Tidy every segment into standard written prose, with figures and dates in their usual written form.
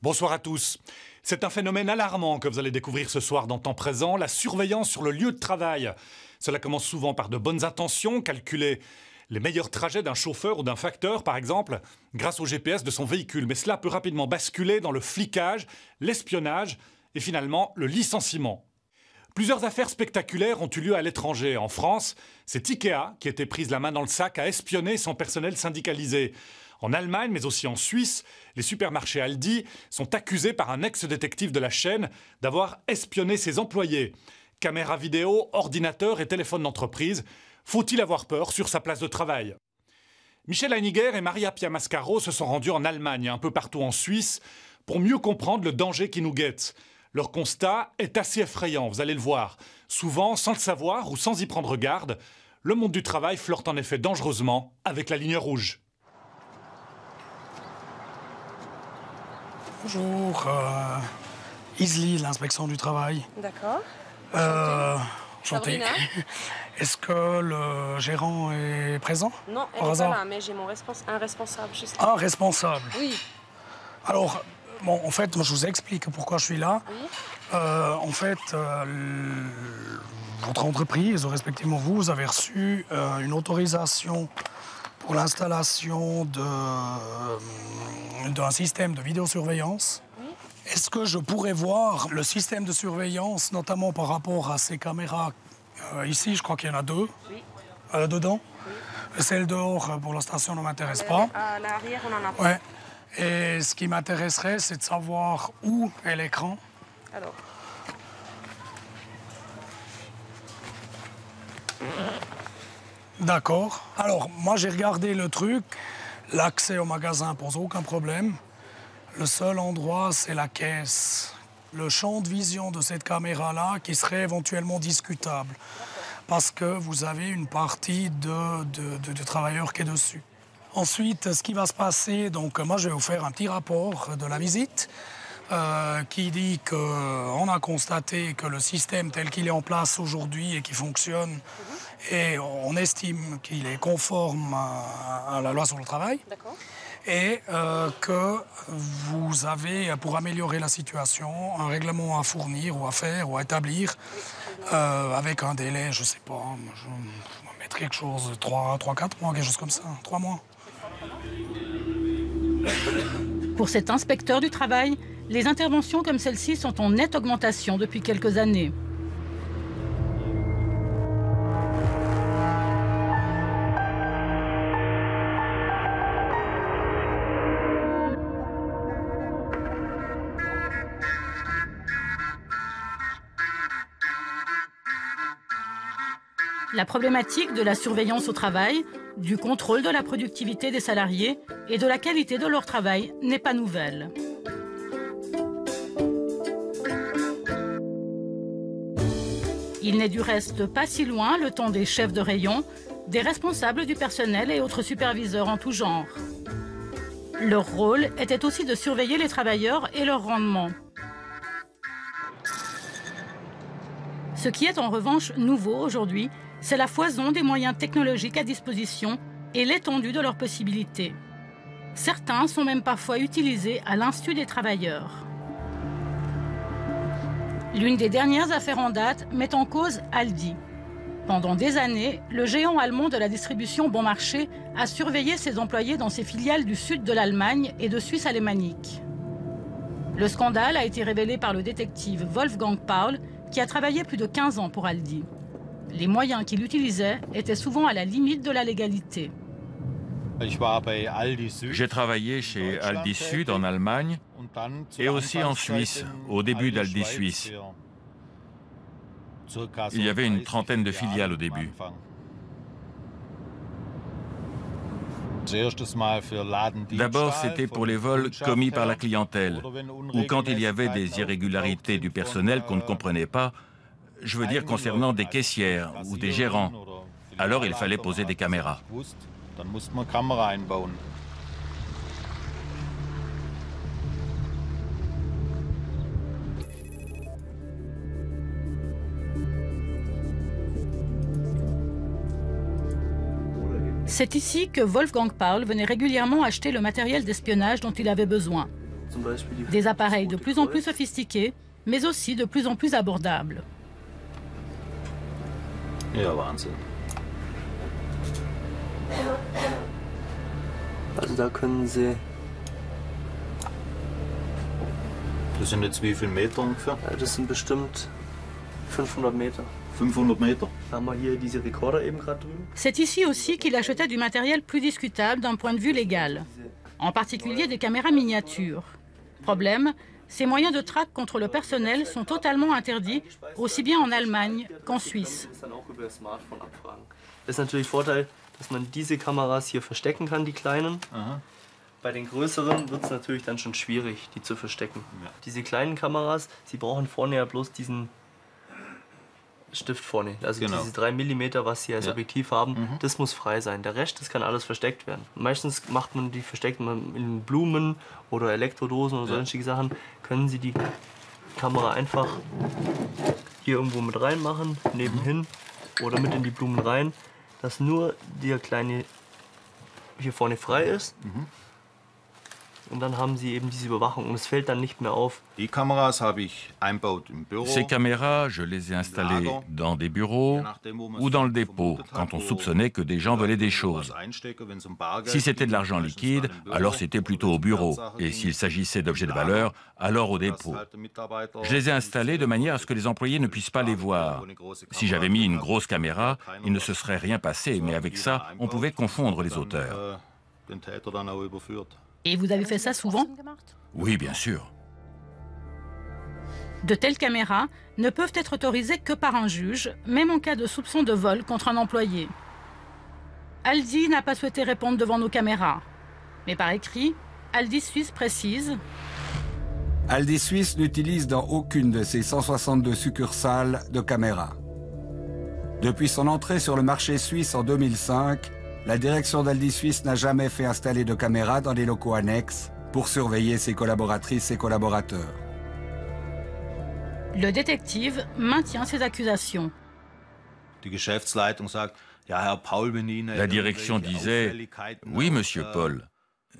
Bonsoir à tous. C'est un phénomène alarmant que vous allez découvrir ce soir dans Temps présent, la surveillance sur le lieu de travail. Cela commence souvent par de bonnes intentions, calculer les meilleurs trajets d'un chauffeur ou d'un facteur, par exemple, grâce au GPS de son véhicule. Mais cela peut rapidement basculer dans le flicage, l'espionnage et finalement le licenciement. Plusieurs affaires spectaculaires ont eu lieu à l'étranger. En France, c'est Ikea qui était prise la main dans le sac à espionner son personnel syndicalisé. En Allemagne, mais aussi en Suisse, les supermarchés Aldi sont accusés par un ex-détective de la chaîne d'avoir espionné ses employés. Caméras vidéo, ordinateurs et téléphones d'entreprise. Faut-il avoir peur sur sa place de travail? Michel Heiniger et Maria Pia Mascaro se sont rendus en Allemagne et un peu partout en Suisse pour mieux comprendre le danger qui nous guette. Leur constat est assez effrayant, vous allez le voir. Souvent, sans le savoir ou sans y prendre garde, le monde du travail flirte en effet dangereusement avec la ligne rouge. Bonjour, Isli, l'inspection du travail. D'accord. Enchanté. Est-ce que le gérant est présent? Non, elle n'est pas là, mais j'ai un responsable juste là. Un responsable? Oui. Alors, bon, en fait, moi, je vous explique pourquoi je suis là. Oui. En fait, votre entreprise, respectivement vous avez reçu une autorisation pour l'installation d'un système de vidéosurveillance. Oui. Est-ce que je pourrais voir le système de surveillance, notamment par rapport à ces caméras ici, je crois qu'il y en a deux, Oui. dedans. Oui. Celle dehors, pour la station, ne m'intéresse pas. À l'arrière, on en a pas. Ouais. Et ce qui m'intéresserait, c'est de savoir où est l'écran. Alors. D'accord. Alors, moi, j'ai regardé le truc. L'accès au magasin pose aucun problème. Le seul endroit, c'est la caisse. Le champ de vision de cette caméra-là qui serait éventuellement discutable. Parce que vous avez une partie de travailleurs qui est dessus. Ensuite, ce qui va se passer, donc moi, je vais vous faire un petit rapport de la visite qui dit qu'on a constaté que le système tel qu'il est en place aujourd'hui et qui fonctionne, et on estime qu'il est conforme à la loi sur le travail. D'accord. Et que vous avez, pour améliorer la situation, un règlement à fournir ou à faire ou à établir avec un délai, je ne sais pas, je vais mettre quelque chose, 3-4 mois, quelque chose comme ça, 3 mois. Pour cet inspecteur du travail, les interventions comme celle-ci sont en nette augmentation depuis quelques années. La problématique de la surveillance au travail, du contrôle de la productivité des salariés et de la qualité de leur travail n'est pas nouvelle. Il n'est du reste pas si loin le temps des chefs de rayon, des responsables du personnel et autres superviseurs en tout genre. Leur rôle était aussi de surveiller les travailleurs et leur rendement. Ce qui est en revanche nouveau aujourd'hui, c'est la foison des moyens technologiques à disposition et l'étendue de leurs possibilités. Certains sont même parfois utilisés à l'insu des travailleurs. L'une des dernières affaires en date met en cause Aldi. Pendant des années, le géant allemand de la distribution bon marché a surveillé ses employés dans ses filiales du sud de l'Allemagne et de Suisse alémanique. Le scandale a été révélé par le détective Wolfgang Paul, qui a travaillé plus de 15 ans pour Aldi. Les moyens qu'il utilisait étaient souvent à la limite de la légalité. J'ai travaillé chez Aldi Sud en Allemagne et aussi en Suisse, au début d'Aldi Suisse. Il y avait une trentaine de filiales au début. D'abord, c'était pour les vols commis par la clientèle, ou quand il y avait des irrégularités du personnel qu'on ne comprenait pas, je veux dire concernant des caissières ou des gérants. Alors il fallait poser des caméras. C'est ici que Wolfgang Paul venait régulièrement acheter le matériel d'espionnage dont il avait besoin. Des appareils de plus en plus sophistiqués, mais aussi de plus en plus abordables. Ja, Wahnsinn. Also da können Sie... Das sind jetzt wie viele Meter ungefähr? Das sind bestimmt 500 Meter. 500 Meter. Da haben wir hier diese Rekorder eben gerade drüben. C'est ici aussi qu'il achetait du matériel plus discutable d'un point de vue légal, en particulier des caméras miniatures. Problème, ces moyens de traque contre le personnel sont totalement interdits, aussi bien en Allemagne qu'en Suisse. Das ist natürlich Vorteil, dass man diese Kameras hier verstecken kann, die kleinen. Aha. Bei den größeren wird es natürlich dann schon schwierig, die zu verstecken. Ja. Diese kleinen Kameras, sie brauchen vorne ja bloß diesen Stift vorne. Also genau. Diese 3 mm, was sie als Objektiv haben, das muss frei sein. Der Rest, das kann alles versteckt werden. Meistens macht man die versteckt man in Blumen oder Elektrodosen oder sonstige Sachen. Können Sie die Kamera einfach hier irgendwo mit reinmachen, nebenhin oder mit in die Blumen rein, dass nur der kleine hier vorne frei ist. Und dann haben Sie eben diese Überwachung und es fällt dann nicht mehr auf. Die Kameras habe ich eingebaut im Büro. Ces caméras, je les ai installées dans des bureaux ou dans le dépôt, quand on soupçonnait que des gens volaient des choses. Si c'était de l'argent liquide, alors c'était plutôt au bureau. Et s'il s'agissait d'objets de valeur, alors au dépôt. Je les ai installés de manière à ce que les employés ne puissent pas les voir. Si j'avais mis une grosse caméra, il ne se serait rien passé, mais avec ça, on pouvait confondre les auteurs. Et vous avez fait ça souvent? Oui, bien sûr. De telles caméras ne peuvent être autorisées que par un juge, même en cas de soupçon de vol contre un employé. Aldi n'a pas souhaité répondre devant nos caméras. Mais par écrit, Aldi Suisse précise: Aldi Suisse n'utilise dans aucune de ses 162 succursales de caméras. Depuis son entrée sur le marché suisse en 2005, la direction d'Aldi Suisse n'a jamais fait installer de caméras dans les locaux annexes pour surveiller ses collaboratrices et collaborateurs. Le détective maintient ses accusations. La direction disait: oui, monsieur Paul,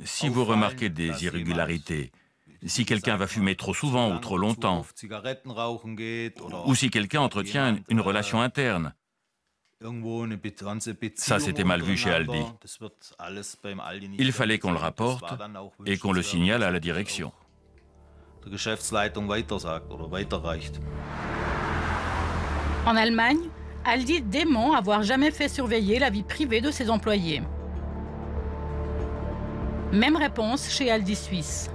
si vous remarquez des irrégularités, si quelqu'un va fumer trop souvent ou trop longtemps, ou si quelqu'un entretient une relation interne. Ça, c'était mal vu chez Aldi. Il fallait qu'on le rapporte et qu'on le signale à la direction. En Allemagne, Aldi dément avoir jamais fait surveiller la vie privée de ses employés. Même réponse chez Aldi Suisse.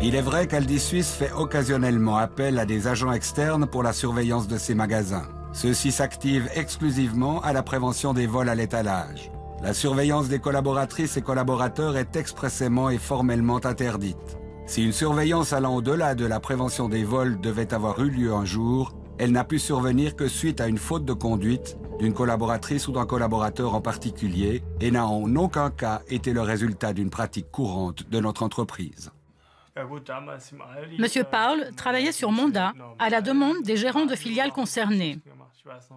Il est vrai qu'Aldi Suisse fait occasionnellement appel à des agents externes pour la surveillance de ses magasins. Ceux-ci s'activent exclusivement à la prévention des vols à l'étalage. La surveillance des collaboratrices et collaborateurs est expressément et formellement interdite. Si une surveillance allant au-delà de la prévention des vols devait avoir eu lieu un jour, elle n'a pu survenir que suite à une faute de conduite d'une collaboratrice ou d'un collaborateur en particulier et n'a en aucun cas été le résultat d'une pratique courante de notre entreprise. Monsieur Paul travaillait sur mandat à la demande des gérants de filiales concernées.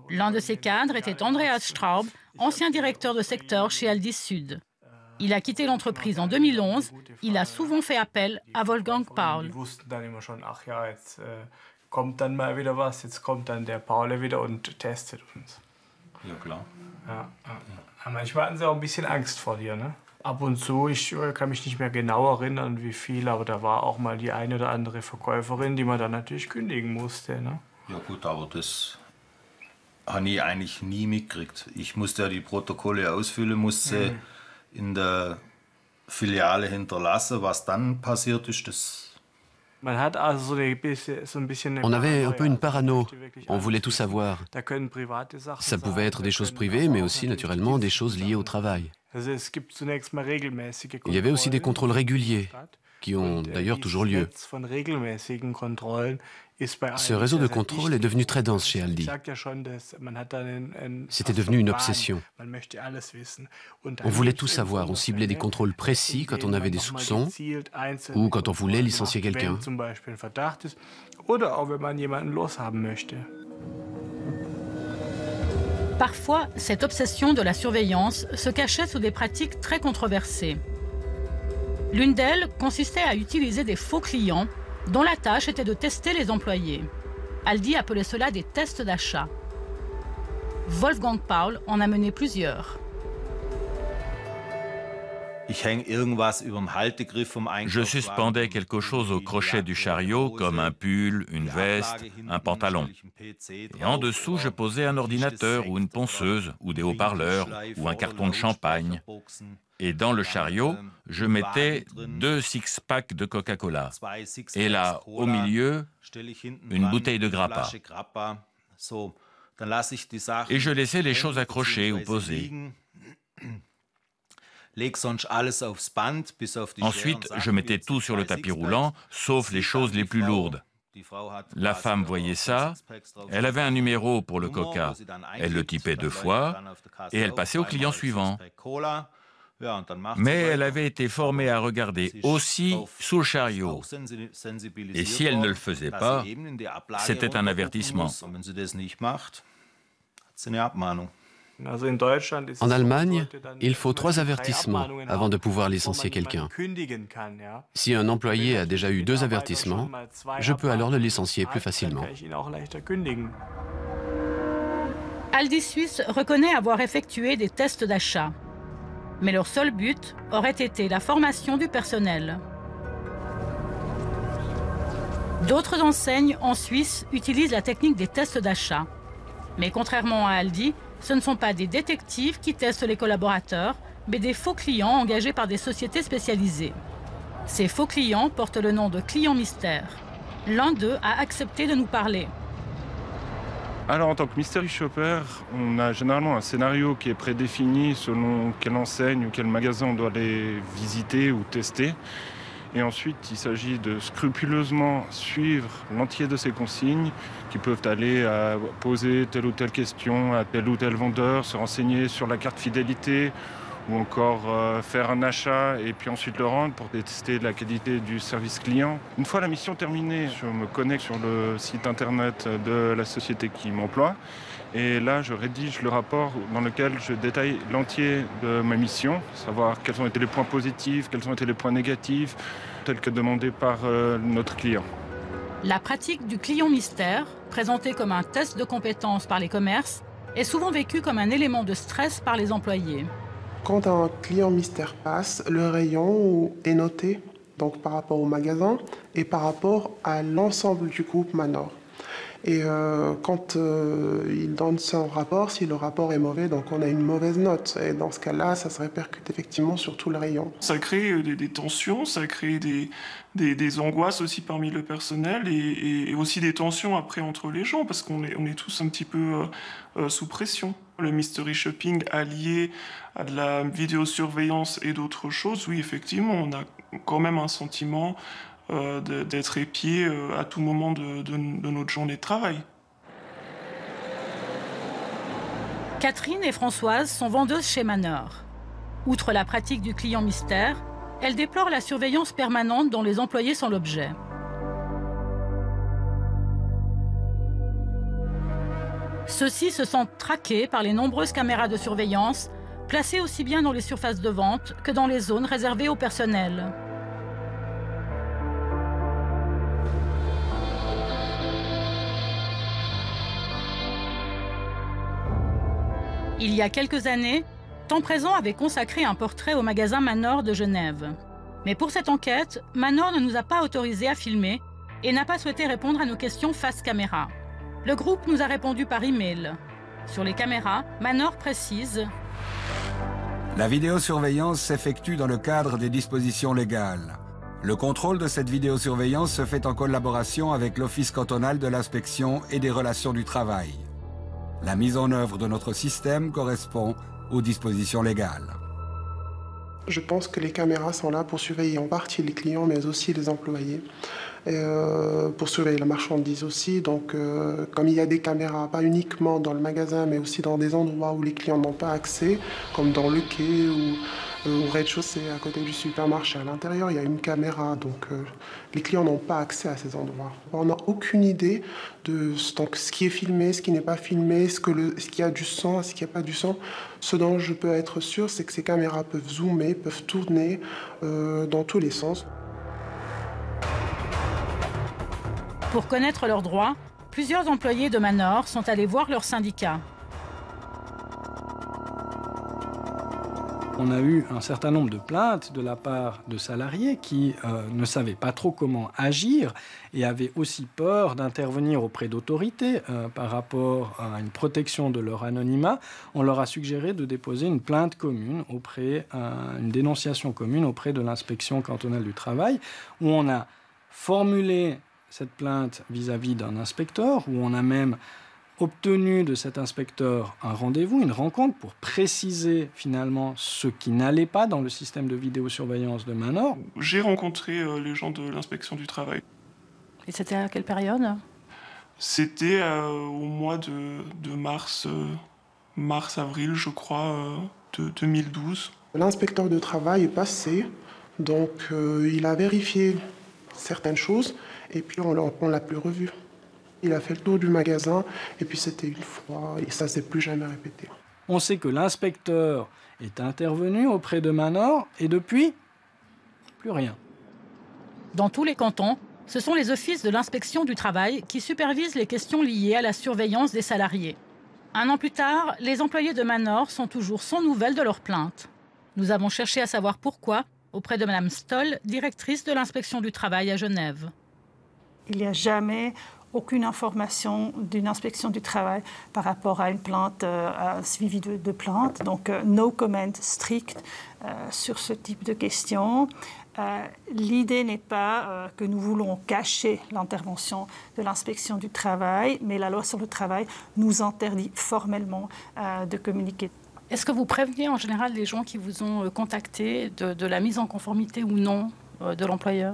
L'un de ces cadres était Andreas Straub, ancien directeur de secteur chez Aldi Sud. Il a quitté l'entreprise en 2011. Il a souvent fait appel à Wolfgang Paul. Kommt dann mal wieder was, jetzt kommt dann der Paul wieder und testet uns. Ja, klar. Ja. Manchmal hatten sie auch ein bisschen Angst vor dir, ne? Ab und zu, ich kann mich nicht mehr genau erinnern, wie viel, aber da war auch mal die eine oder andere Verkäuferin, die man dann natürlich kündigen musste, ne? Ja gut, aber das habe ich eigentlich nie mitgekriegt. Ich musste ja die Protokolle ausfüllen, musste in der Filiale hinterlassen. Was dann passiert ist, das... On avait un peu une parano, on voulait tout savoir. Ça pouvait être des choses privées, mais aussi naturellement des choses liées au travail. Il y avait aussi des contrôles réguliers, qui ont d'ailleurs toujours lieu. Ce réseau de contrôle est devenu très dense chez Aldi. C'était devenu une obsession. On voulait tout savoir, on ciblait des contrôles précis quand on avait des soupçons ou quand on voulait licencier quelqu'un. Parfois, cette obsession de la surveillance se cachait sous des pratiques très controversées. L'une d'elles consistait à utiliser des faux clients dont la tâche était de tester les employés. Aldi appelait cela des tests d'achat. Wolfgang Paul en a mené plusieurs. Je suspendais quelque chose au crochet du chariot, comme un pull, une veste, un pantalon. Et en dessous, je posais un ordinateur ou une ponceuse, ou des haut-parleurs, ou un carton de champagne. Et dans le chariot, je mettais 2 six-packs de Coca-Cola. Et là, au milieu, une bouteille de grappa. Et je laissais les choses accrochées ou posées. Ensuite, je mettais tout sur le tapis roulant, sauf les choses les plus lourdes. La femme voyait ça, elle avait un numéro pour le coca, elle le typait 2 fois et elle passait au client suivant. Mais elle avait été formée à regarder aussi sous le chariot. Et si elle ne le faisait pas, c'était un avertissement. En Allemagne, il faut 3 avertissements avant de pouvoir licencier quelqu'un. Si un employé a déjà eu 2 avertissements, je peux alors le licencier plus facilement. Aldi Suisse reconnaît avoir effectué des tests d'achat. Mais leur seul but aurait été la formation du personnel. D'autres enseignes en Suisse utilisent la technique des tests d'achat. Mais contrairement à Aldi, ce ne sont pas des détectives qui testent les collaborateurs, mais des faux clients engagés par des sociétés spécialisées. Ces faux clients portent le nom de clients mystères. L'un d'eux a accepté de nous parler. Alors en tant que mystery shopper, on a généralement un scénario qui est prédéfini selon quelle enseigne ou quel magasin on doit aller visiter ou tester. Et ensuite, il s'agit de scrupuleusement suivre l'entier de ces consignes qui peuvent aller à poser telle ou telle question à tel ou tel vendeur, se renseigner sur la carte fidélité ou encore faire un achat et puis ensuite le rendre pour tester la qualité du service client. Une fois la mission terminée, je me connecte sur le site internet de la société qui m'emploie et là je rédige le rapport dans lequel je détaille l'entier de ma mission, savoir quels ont été les points positifs, quels ont été les points négatifs, tels que demandés par notre client. La pratique du client mystère, présentée comme un test de compétences par les commerces, est souvent vécue comme un élément de stress par les employés. Quand un client mystère passe, le rayon est noté donc par rapport au magasin et par rapport à l'ensemble du groupe Manor. Et quand il donne son rapport, si le rapport est mauvais, donc on a une mauvaise note. Et dans ce cas-là, ça se répercute effectivement sur tout le rayon. Ça crée des tensions, ça crée des angoisses aussi parmi le personnel et aussi des tensions après entre les gens parce qu'on est tous un petit peu sous pression. Le mystery shopping allié à de la vidéosurveillance et d'autres choses, oui, effectivement, on a quand même un sentiment d'être épié à tout moment de notre journée de travail. Catherine et Françoise sont vendeuses chez Manor. Outre la pratique du client mystère, elles déplorent la surveillance permanente dont les employés sont l'objet. Ceux-ci se sentent traqués par les nombreuses caméras de surveillance, placées aussi bien dans les surfaces de vente que dans les zones réservées au personnel. Il y a quelques années, Temps Présent avait consacré un portrait au magasin Manor de Genève. Mais pour cette enquête, Manor ne nous a pas autorisés à filmer et n'a pas souhaité répondre à nos questions face caméra. Le groupe nous a répondu par email. Sur les caméras, Manor précise: La vidéosurveillance s'effectue dans le cadre des dispositions légales. Le contrôle de cette vidéosurveillance se fait en collaboration avec l'Office cantonal de l'inspection et des relations du travail. La mise en œuvre de notre système correspond aux dispositions légales. Je pense que les caméras sont là pour surveiller en partie les clients, mais aussi les employés. Pour surveiller la marchandise aussi. Donc, comme il y a des caméras, pas uniquement dans le magasin, mais aussi dans des endroits où les clients n'ont pas accès, comme dans le quai ou Au rez-de-chaussée, à côté du supermarché, à l'intérieur, il y a une caméra, donc les clients n'ont pas accès à ces endroits. On n'a aucune idée de ce qui est filmé, ce qui n'est pas filmé, ce qui a du sang, ce qui n'a pas du sang. Ce dont je peux être sûr, c'est que ces caméras peuvent zoomer, peuvent tourner dans tous les sens. Pour connaître leurs droits, plusieurs employés de Manor sont allés voir leur syndicat. On a eu un certain nombre de plaintes de la part de salariés qui ne savaient pas trop comment agir et avaient aussi peur d'intervenir auprès d'autorités par rapport à une protection de leur anonymat. On leur a suggéré de déposer une plainte commune une dénonciation commune auprès de l'inspection cantonale du travail, où on a formulé cette plainte vis-à-vis d'un inspecteur, où on a même obtenu de cet inspecteur un rendez-vous, une rencontre pour préciser finalement ce qui n'allait pas dans le système de vidéosurveillance de Manor. J'ai rencontré les gens de l'inspection du travail. Et c'était à quelle période? C'était au mois de mars-avril, je crois, de 2012. L'inspecteur de travail est passé, donc il a vérifié certaines choses et puis on ne l'a plus revu. Il a fait le tour du magasin, et puis c'était une fois, et ça ne s'est plus jamais répété. On sait que l'inspecteur est intervenu auprès de Manor, et depuis, plus rien. Dans tous les cantons, ce sont les offices de l'inspection du travail qui supervisent les questions liées à la surveillance des salariés. Un an plus tard, les employés de Manor sont toujours sans nouvelles de leurs plaintes. Nous avons cherché à savoir pourquoi auprès de Mme Stoll, directrice de l'inspection du travail à Genève. Il n'y a jamais aucune information d'une inspection du travail par rapport à une plainte, à un suivi de plainte. Donc, no comment strict sur ce type de questions. L'idée n'est pas que nous voulons cacher l'intervention de l'inspection du travail, mais la loi sur le travail nous interdit formellement de communiquer. Est-ce que vous prévenez en général les gens qui vous ont contacté de la mise en conformité ou non de l'employeur ?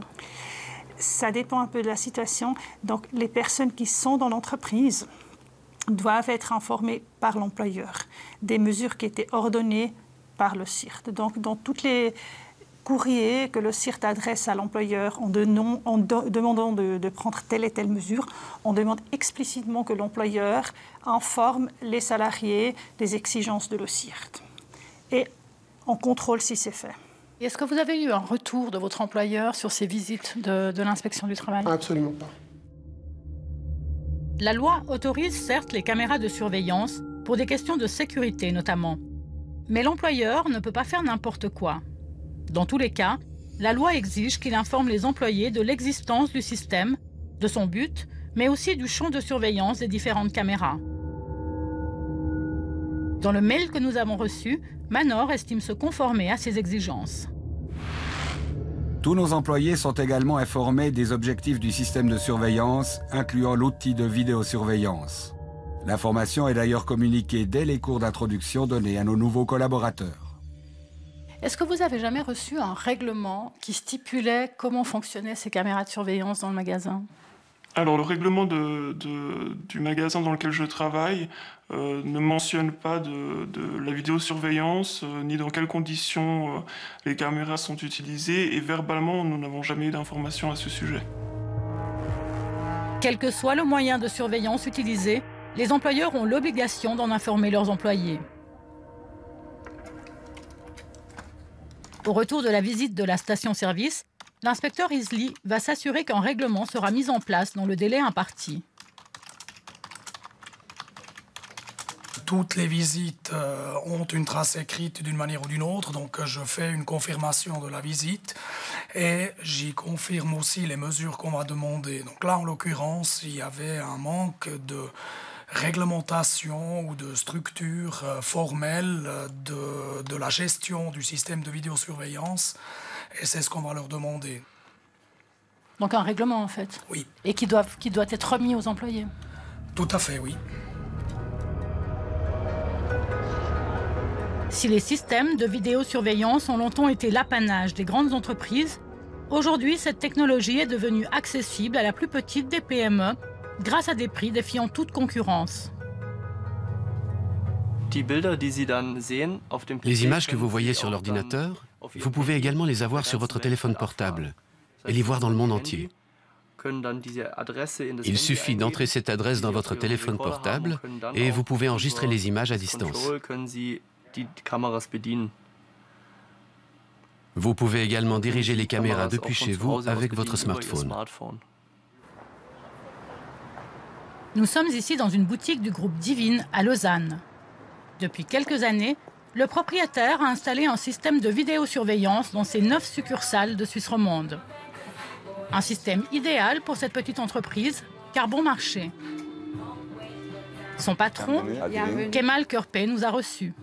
Ça dépend un peu de la situation. Donc, les personnes qui sont dans l'entreprise doivent être informées par l'employeur des mesures qui étaient ordonnées par le CIRT. Donc, dans tous les courriers que le CIRT adresse à l'employeur en demandant de prendre telle et telle mesure, on demande explicitement que l'employeur informe les salariés des exigences de le CIRT. Et on contrôle si c'est fait. Est-ce que vous avez eu un retour de votre employeur sur ces visites de l'inspection du travail? Absolument pas. La loi autorise certes les caméras de surveillance pour des questions de sécurité notamment. Mais l'employeur ne peut pas faire n'importe quoi. Dans tous les cas, la loi exige qu'il informe les employés de l'existence du système, de son but, mais aussi du champ de surveillance des différentes caméras. Dans le mail que nous avons reçu, Manor estime se conformer à ces exigences. Tous nos employés sont également informés des objectifs du système de surveillance, incluant l'outil de vidéosurveillance. L'information est d'ailleurs communiquée dès les cours d'introduction donnés à nos nouveaux collaborateurs. Est-ce que vous avez jamais reçu un règlement qui stipulait comment fonctionnaient ces caméras de surveillance dans le magasin ? Alors, le règlement du magasin dans lequel je travaille ne mentionne pas de la vidéosurveillance, ni dans quelles conditions les caméras sont utilisées, et verbalement, nous n'avons jamais eu d'informations à ce sujet. Quel que soit le moyen de surveillance utilisé, les employeurs ont l'obligation d'en informer leurs employés. Au retour de la visite de la station-service, l'inspecteur Isley va s'assurer qu'un règlement sera mis en place dans le délai imparti. Toutes les visites ont une trace écrite d'une manière ou d'une autre, donc je fais une confirmation de la visite et j'y confirme aussi les mesures qu'on m'a demandées. Donc là, en l'occurrence, il y avait un manque de réglementation ou de structure formelle de la gestion du système de vidéosurveillance. Et c'est ce qu'on va leur demander. Donc un règlement, en fait? Oui. Et qui doit être remis aux employés? Tout à fait, oui. Si les systèmes de vidéosurveillance ont longtemps été l'apanage des grandes entreprises, aujourd'hui, cette technologie est devenue accessible à la plus petite des PME grâce à des prix défiant toute concurrence. Les images que vous voyez sur l'ordinateur, vous pouvez également les avoir sur votre téléphone portable et les voir dans le monde entier. Il suffit d'entrer cette adresse dans votre téléphone portable et vous pouvez enregistrer les images à distance. Vous pouvez également diriger les caméras depuis chez vous avec votre smartphone. Nous sommes ici dans une boutique du groupe Divine à Lausanne. Depuis quelques années, le propriétaire a installé un système de vidéosurveillance dans ses 9 succursales de Suisse romande. Un système idéal pour cette petite entreprise, car bon marché. Son patron, Kemal Körpe, nous a reçus.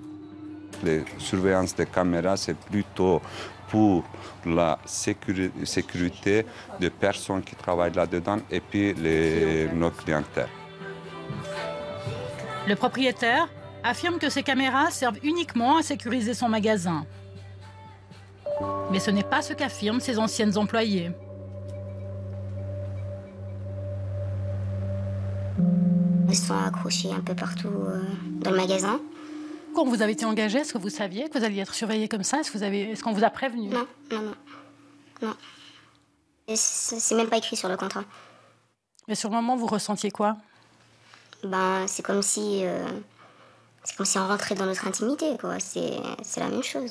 Les surveillances de caméras, c'est plutôt pour la sécurité des personnes qui travaillent là-dedans et puis nos clientèles. Le propriétaire affirme que ces caméras servent uniquement à sécuriser son magasin. Mais ce n'est pas ce qu'affirment ses anciennes employées. Elles sont accrochées un peu partout dans le magasin. Quand vous avez été engagé, est-ce que vous saviez que vous alliez être surveillé comme ça? Est-ce qu'on vous a prévenu? Non. C'est même pas écrit sur le contrat. Mais sur le moment, vous ressentiez quoi? C'est comme si on rentrait dans notre intimité, quoi. C'est la même chose.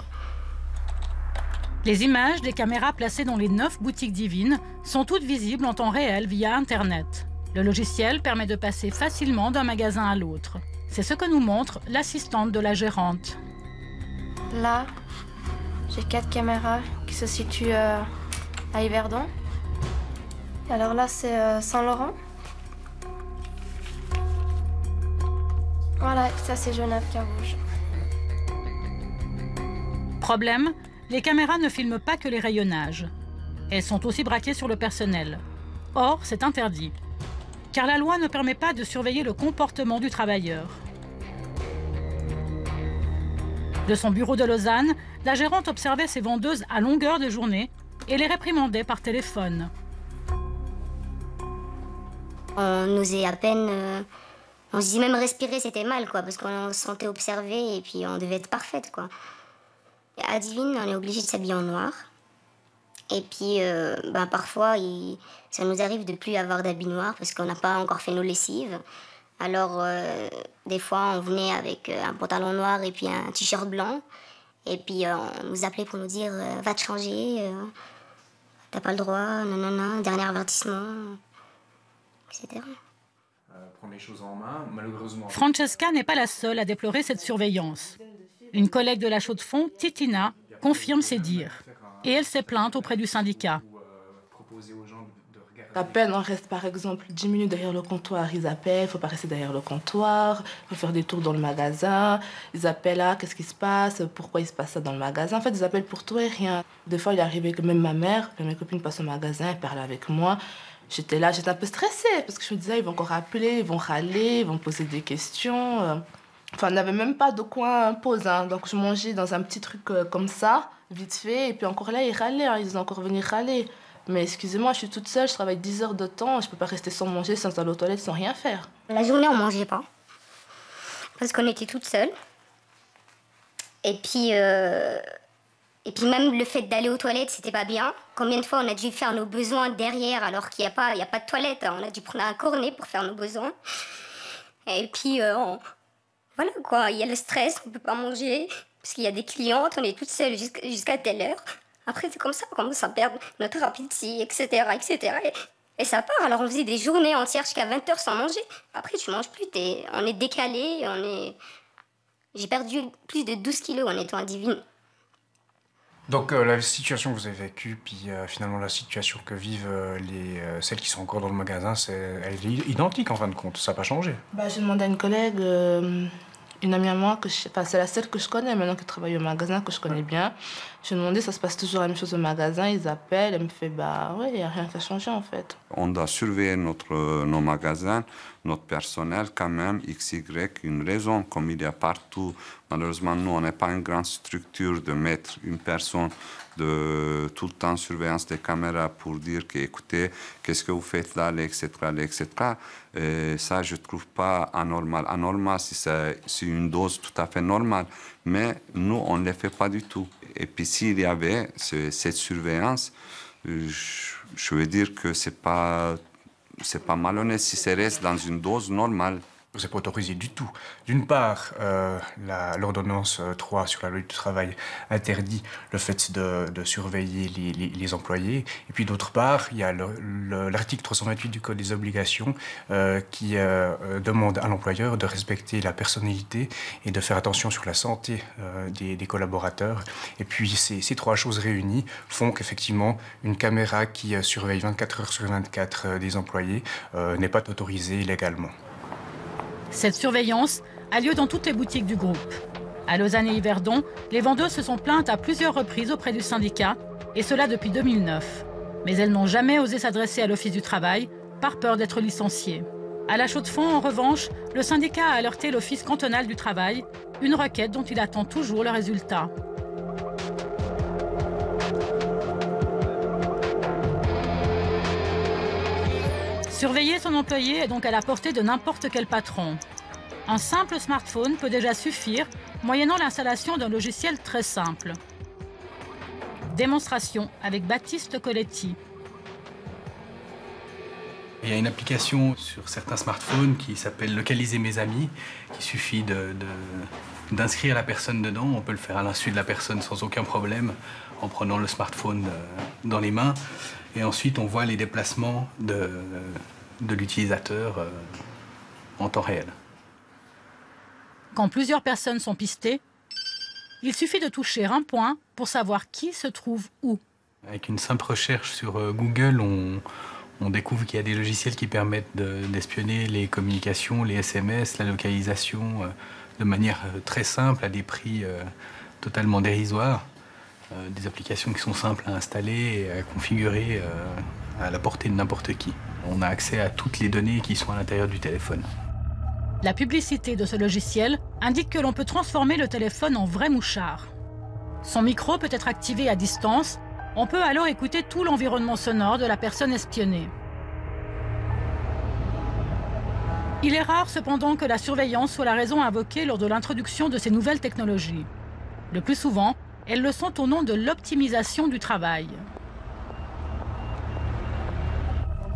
Les images des caméras placées dans les 9 boutiques divines sont toutes visibles en temps réel via Internet. Le logiciel permet de passer facilement d'un magasin à l'autre. C'est ce que nous montre l'assistante de la gérante. Là, j'ai 4 caméras qui se situent à Yverdon. Alors là, c'est Saint-Laurent. Voilà, ça c'est Genève-Carouge. Problème, les caméras ne filment pas que les rayonnages. Elles sont aussi braquées sur le personnel. Or, c'est interdit. Car la loi ne permet pas de surveiller le comportement du travailleur. De son bureau de Lausanne, la gérante observait ses vendeuses à longueur de journée et les réprimandait par téléphone. On n'osait à peine... on se disait même respirer, c'était mal, quoi, parce qu'on se sentait observé et puis on devait être parfaite, quoi. À Divine, on est obligé de s'habiller en noir. Et puis, parfois, ça nous arrive de plus avoir d'habits noirs parce qu'on n'a pas encore fait nos lessives. Alors, des fois, on venait avec un pantalon noir et puis un t-shirt blanc. Et puis, on nous appelait pour nous dire « Va te changer, t'as pas le droit, non, dernier avertissement, etc. » Prendre les choses en main, malheureusement... Francesca n'est pas la seule à déplorer cette surveillance. Une collègue de la Chaux-de-Fonds, Titina, confirme ses dires. Et elle s'est plainte auprès du syndicat. À peine on reste par exemple 10 minutes derrière le comptoir, ils appellent, il ne faut pas rester derrière le comptoir, il faut faire des tours dans le magasin, ils appellent là, qu'est-ce qui se passe, pourquoi il se passe ça dans le magasin. En fait, ils appellent pour tout et rien. Des fois, il est arrivé que même ma mère, mes copines passent au magasin, elles parlaient avec moi. J'étais là, j'étais un peu stressée parce que je me disais, ils vont encore appeler, ils vont râler, ils vont poser des questions. Enfin, on n'avait même pas de coin pause, hein. Donc je mangeais dans un petit truc comme ça, vite fait, et puis encore là, ils râlaient, hein. Ils ont encore venu râler. Mais excusez-moi, je suis toute seule, je travaille 10 heures de temps, je peux pas rester sans manger, sans aller aux toilettes, sans rien faire. La journée, on mangeait pas, parce qu'on était toutes seules. Et puis même le fait d'aller aux toilettes, c'était pas bien. Combien de fois on a dû faire nos besoins derrière alors qu'il y a pas de toilette, hein. On a dû prendre un cornet pour faire nos besoins. Et puis, voilà quoi, il y a le stress, on peut pas manger, parce qu'il y a des clientes, on est toutes seules jusqu'à telle heure. Après, c'est comme ça, on commence à perdre notre appétit, etc. Et ça part, alors on faisait des journées entières jusqu'à 20h sans manger. Après, tu manges plus, on est décalé, J'ai perdu plus de 12 kilos en étant à Divine. Donc la situation que vous avez vécue, puis finalement la situation que vivent celles qui sont encore dans le magasin, elle est identique en fin de compte, ça n'a pas changé. J'ai demandé à une collègue, une amie à moi, c'est la seule que je connais maintenant qui travaille au magasin, que je connais bien. Je lui ai demandé, ça se passe toujours la même chose au magasin, ils appellent, elle me fait, bah ouais, il n'y a rien qui a changé en fait. On doit surveiller nos magasins, notre personnel quand même, XY, une raison, comme il y a partout. Malheureusement, nous, on n'est pas une grande structure de mettre une personne de tout le temps surveillance des caméras pour dire que, écoutez, qu'est-ce que vous faites là, etc. Ça, je ne trouve pas anormal. Anormal, si c'est une dose tout à fait normale. Mais nous, on ne le fait pas du tout. Et puis, s'il y avait cette surveillance, je veux dire que ce n'est pas malhonnête si ça reste dans une dose normale. C'est pas autorisé du tout. D'une part, l'ordonnance 3 sur la loi du travail interdit le fait de surveiller les employés. Et puis d'autre part, il y a l'article 328 du Code des obligations qui demande à l'employeur de respecter la personnalité et de faire attention sur la santé des collaborateurs. Et puis ces trois choses réunies font qu'effectivement, une caméra qui surveille 24 heures sur 24 des employés n'est pas autorisée légalement. Cette surveillance a lieu dans toutes les boutiques du groupe. À Lausanne et Yverdon, les vendeuses se sont plaintes à plusieurs reprises auprès du syndicat, et cela depuis 2009. Mais elles n'ont jamais osé s'adresser à l'Office du travail, par peur d'être licenciées. À la Chaux-de-Fonds, en revanche, le syndicat a alerté l'Office cantonal du travail, une requête dont il attend toujours le résultat. Surveiller son employé est donc à la portée de n'importe quel patron. Un simple smartphone peut déjà suffire, moyennant l'installation d'un logiciel très simple. Démonstration avec Baptiste Coletti. Il y a une application sur certains smartphones qui s'appelle Localiser mes amis, qui suffit d'inscrire la personne dedans. On peut le faire à l'insu de la personne sans aucun problème, en prenant le smartphone dans les mains. Et ensuite, on voit les déplacements de l'utilisateur en temps réel. Quand plusieurs personnes sont pistées, il suffit de toucher un point pour savoir qui se trouve où. Avec une simple recherche sur Google, on découvre qu'il y a des logiciels qui permettent d'espionner les communications, les SMS, la localisation, de manière très simple, à des prix totalement dérisoires. Des applications qui sont simples à installer et à configurer à la portée de n'importe qui. On a accès à toutes les données qui sont à l'intérieur du téléphone. La publicité de ce logiciel indique que l'on peut transformer le téléphone en vrai mouchard. Son micro peut être activé à distance. On peut alors écouter tout l'environnement sonore de la personne espionnée. Il est rare cependant que la surveillance soit la raison invoquée lors de l'introduction de ces nouvelles technologies. Le plus souvent, elles le sont au nom de l'optimisation du travail.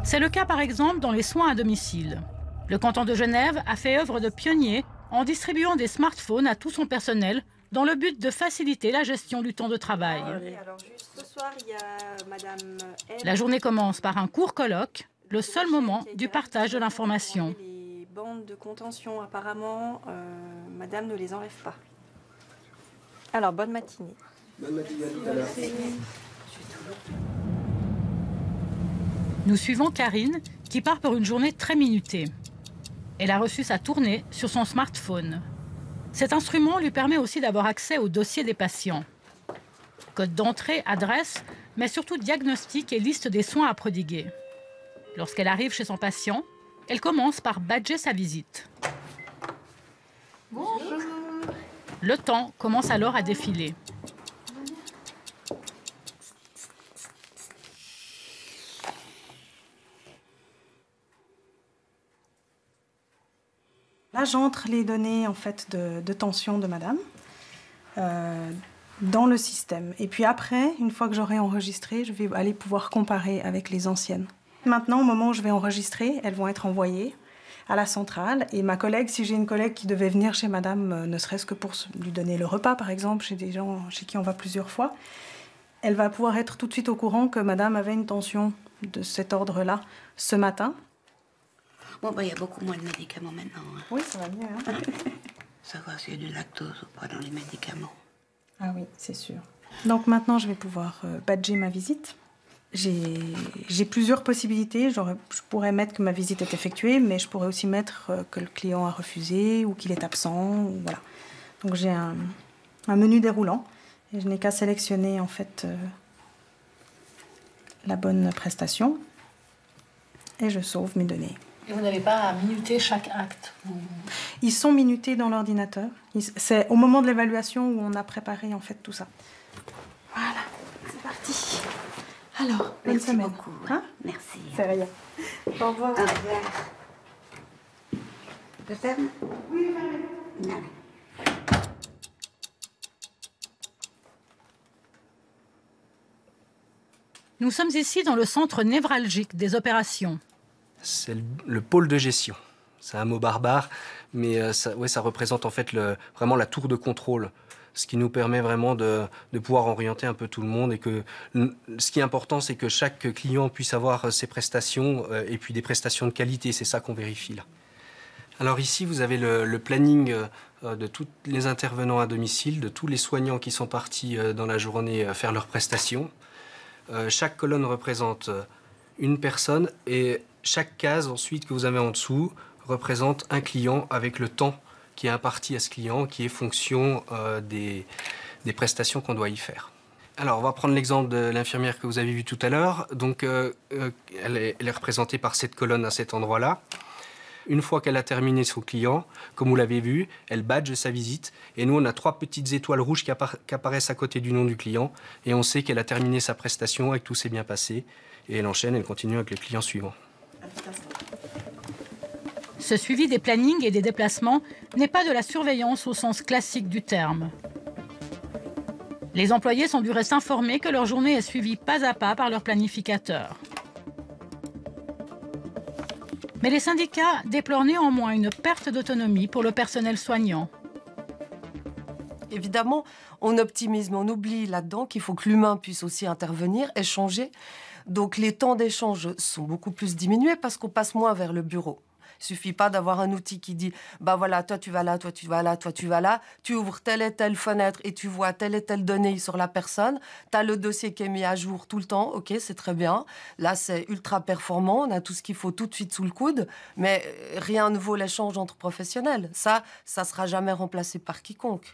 C'est le cas par exemple dans les soins à domicile. Le canton de Genève a fait œuvre de pionnier en distribuant des smartphones à tout son personnel dans le but de faciliter la gestion du temps de travail. La journée commence par un court colloque, le seul moment du partage de l'information. Les bandes de contention, apparemment, madame ne les enlève pas. Alors, bonne matinée. Bonne matinée, à tout à l'heure. Nous suivons Karine, qui part pour une journée très minutée. Elle a reçu sa tournée sur son smartphone. Cet instrument lui permet aussi d'avoir accès au dossier des patients. Code d'entrée, adresse, mais surtout diagnostic et liste des soins à prodiguer. Lorsqu'elle arrive chez son patient, elle commence par badger sa visite. Bonjour. Le temps commence alors à défiler. Là, j'entre les données en fait, de tension de madame dans le système. Et puis après, une fois que j'aurai enregistré, je vais aller pouvoir comparer avec les anciennes. Maintenant, au moment où je vais enregistrer, elles vont être envoyées à la centrale. Et ma collègue, si j'ai une collègue qui devait venir chez madame, ne serait-ce que pour lui donner le repas, par exemple, chez des gens chez qui on va plusieurs fois, elle va pouvoir être tout de suite au courant que madame avait une tension de cet ordre-là ce matin. Bon, il y a beaucoup moins de médicaments maintenant. Hein. Oui, ça va mieux. Hein. Savoir s'il y a du lactose ou pas dans les médicaments. Ah oui, c'est sûr. Donc maintenant, je vais pouvoir badger ma visite. J'ai plusieurs possibilités. Je pourrais mettre que ma visite est effectuée, mais je pourrais aussi mettre que le client a refusé ou qu'il est absent. Ou voilà. Donc j'ai un menu déroulant. Et je n'ai qu'à sélectionner en fait la bonne prestation et je sauve mes données. Et vous n'avez pas à minuter chaque acte? Ils sont minutés dans l'ordinateur. C'est au moment de l'évaluation où on a préparé en fait tout ça. Voilà, c'est parti. Alors, bonne semaine. Beaucoup. Hein? Merci. C'est rien. Au revoir. Au revoir. Je ferme? Oui, fermez. Non. Nous sommes ici dans le centre névralgique des opérations. C'est le pôle de gestion. C'est un mot barbare, mais ça représente en fait vraiment la tour de contrôle. Ce qui nous permet vraiment de pouvoir orienter un peu tout le monde. Et que ce qui est important, c'est que chaque client puisse avoir ses prestations et puis des prestations de qualité. C'est ça qu'on vérifie là. Alors ici, vous avez le planning de tous les intervenants à domicile, de tous les soignants qui sont partis dans la journée faire leurs prestations. Chaque colonne représente une personne et chaque case ensuite que vous avez en dessous représente un client avec le temps qui est imparti à ce client, qui est fonction des prestations qu'on doit y faire. Alors, on va prendre l'exemple de l'infirmière que vous avez vue tout à l'heure. Donc, elle est représentée par cette colonne à cet endroit-là. Une fois qu'elle a terminé son client, comme vous l'avez vu, elle badge sa visite. Et nous, on a 3 petites étoiles rouges qui apparaissent à côté du nom du client. Et on sait qu'elle a terminé sa prestation et que tout s'est bien passé. Et elle enchaîne, elle continue avec le client suivant. Ce suivi des plannings et des déplacements n'est pas de la surveillance au sens classique du terme. Les employés sont du reste informés que leur journée est suivie pas à pas par leur planificateur. Mais les syndicats déplorent néanmoins une perte d'autonomie pour le personnel soignant. Évidemment, on optimise, mais on oublie là-dedans qu'il faut que l'humain puisse aussi intervenir, échanger. Donc les temps d'échange sont beaucoup plus diminués parce qu'on passe moins vers le bureau. Il suffit pas d'avoir un outil qui dit « bah voilà, toi tu vas là, toi tu vas là, toi tu vas là ». Tu ouvres telle et telle fenêtre et tu vois telle et telle donnée sur la personne. Tu as le dossier qui est mis à jour tout le temps. Ok, c'est très bien. Là, c'est ultra performant. On a tout ce qu'il faut tout de suite sous le coude. Mais rien ne vaut l'échange entre professionnels. Ça sera jamais remplacé par quiconque.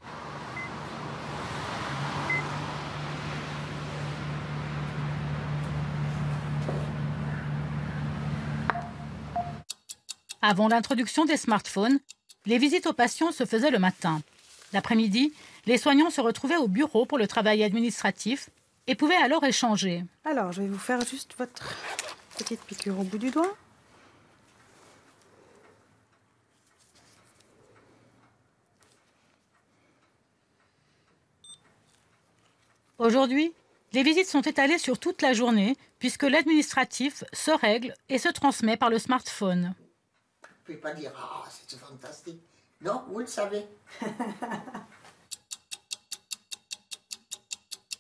Avant l'introduction des smartphones, les visites aux patients se faisaient le matin. L'après-midi, les soignants se retrouvaient au bureau pour le travail administratif et pouvaient alors échanger. Alors, je vais vous faire juste votre petite piqûre au bout du doigt. Aujourd'hui, les visites sont étalées sur toute la journée puisque l'administratif se règle et se transmet par le smartphone. Vous ne pouvez pas dire « Ah, c'est fantastique ». Non, vous le savez.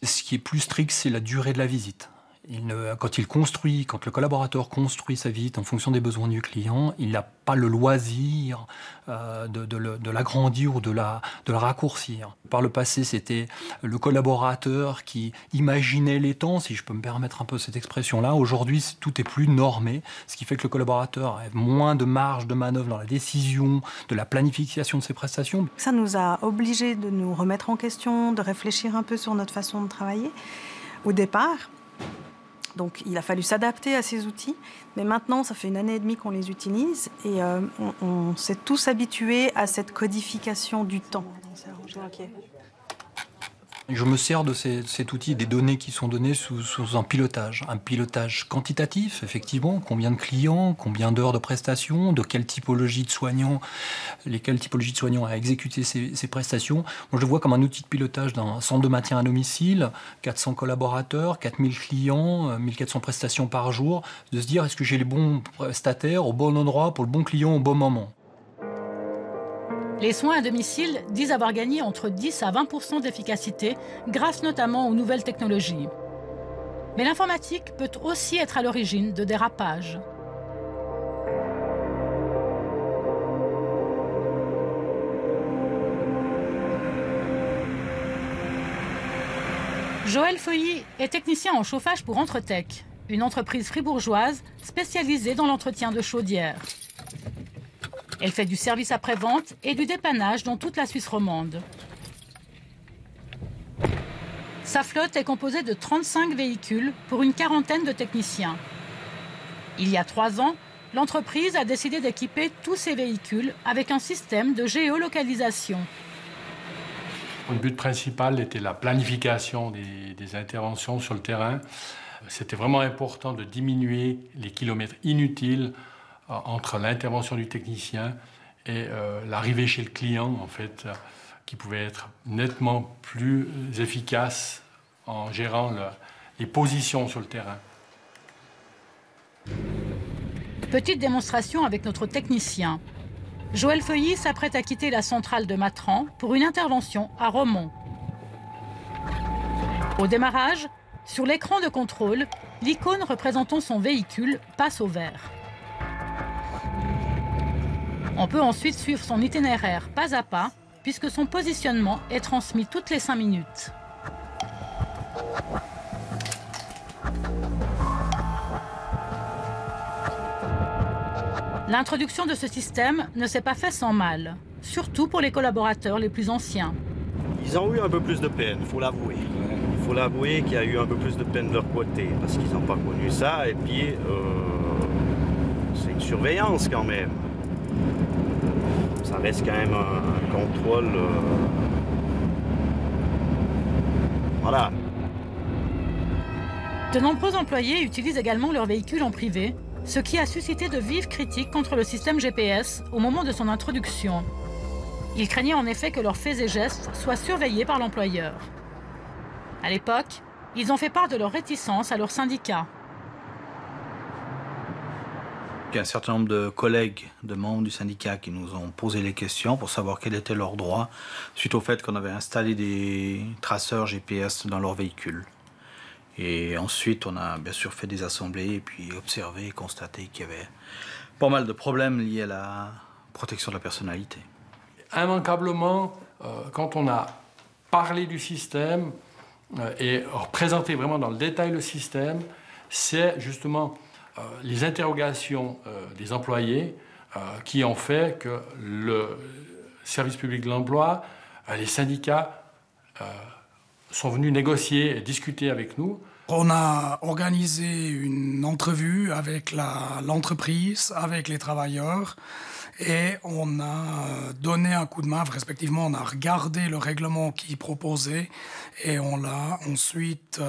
Ce qui est plus strict, c'est la durée de la visite. Quand le collaborateur construit sa visite en fonction des besoins du client, il n'a pas le loisir de l'agrandir ou de la raccourcir. Par le passé, c'était le collaborateur qui imaginait les temps, si je peux me permettre un peu cette expression-là. Aujourd'hui, tout est plus normé, ce qui fait que le collaborateur a moins de marge de manœuvre dans la décision, de la planification de ses prestations. Ça nous a obligés de nous remettre en question, de réfléchir un peu sur notre façon de travailler. Au départ, donc il a fallu s'adapter à ces outils, mais maintenant ça fait 1 année et demie qu'on les utilise et on s'est tous habitués à cette codification du temps. Je me sers de cet outil, des données qui sont données sous un pilotage quantitatif, effectivement, combien de clients, combien d'heures de prestations, de quelle typologie de soignants, lesquelles typologies de soignants à exécuter ces prestations. Moi, je le vois comme un outil de pilotage d'un centre de maintien à domicile, 400 collaborateurs, 4000 clients, 1400 prestations par jour, de se dire est-ce que j'ai les bons prestataires au bon endroit pour le bon client au bon moment. Les soins à domicile disent avoir gagné entre 10 à 20% d'efficacité grâce notamment aux nouvelles technologies. Mais l'informatique peut aussi être à l'origine de dérapages. Joël Feuilly est technicien en chauffage pour Entretech, une entreprise fribourgeoise spécialisée dans l'entretien de chaudières. Elle fait du service après-vente et du dépannage dans toute la Suisse romande. Sa flotte est composée de 35 véhicules pour une quarantaine de techniciens. Il y a 3 ans, l'entreprise a décidé d'équiper tous ces véhicules avec un système de géolocalisation. Le but principal était la planification des interventions sur le terrain. C'était vraiment important de diminuer les kilomètres inutiles entre l'intervention du technicien et l'arrivée chez le client, en fait, qui pouvait être nettement plus efficace en gérant les positions sur le terrain. Petite démonstration avec notre technicien. Joël Feuilly s'apprête à quitter la centrale de Matran pour une intervention à Romont. Au démarrage, sur l'écran de contrôle, l'icône représentant son véhicule passe au vert. On peut ensuite suivre son itinéraire pas à pas, puisque son positionnement est transmis toutes les 5 minutes. L'introduction de ce système ne s'est pas faite sans mal, surtout pour les collaborateurs les plus anciens. Ils ont eu un peu plus de peine, il faut l'avouer. Il faut l'avouer qu'il y a eu un peu plus de peine de leur côté, parce qu'ils n'ont pas connu ça, et puis c'est une surveillance quand même. Ça reste quand même un contrôle. Voilà. De nombreux employés utilisent également leur véhicule en privé, ce qui a suscité de vives critiques contre le système GPS au moment de son introduction. Ils craignaient en effet que leurs faits et gestes soient surveillés par l'employeur. À l'époque, ils ont fait part de leur réticence à leur syndicat. Il y a un certain nombre de collègues, de membres du syndicat qui nous ont posé les questions pour savoir quels étaient leurs droits suite au fait qu'on avait installé des traceurs GPS dans leurs véhicules. Et ensuite, on a bien sûr fait des assemblées et puis observé et constaté qu'il y avait pas mal de problèmes liés à la protection de la personnalité. Immanquablement, quand on a parlé du système et présenté vraiment dans le détail le système, c'est justement les interrogations des employés qui ont fait que le service public de l'emploi, les syndicats sont venus négocier et discuter avec nous. On a organisé une entrevue avec l'entreprise, avec les travailleurs, et on a donné un coup de main, respectivement, on a regardé le règlement qu'ils proposaient et on l'a ensuite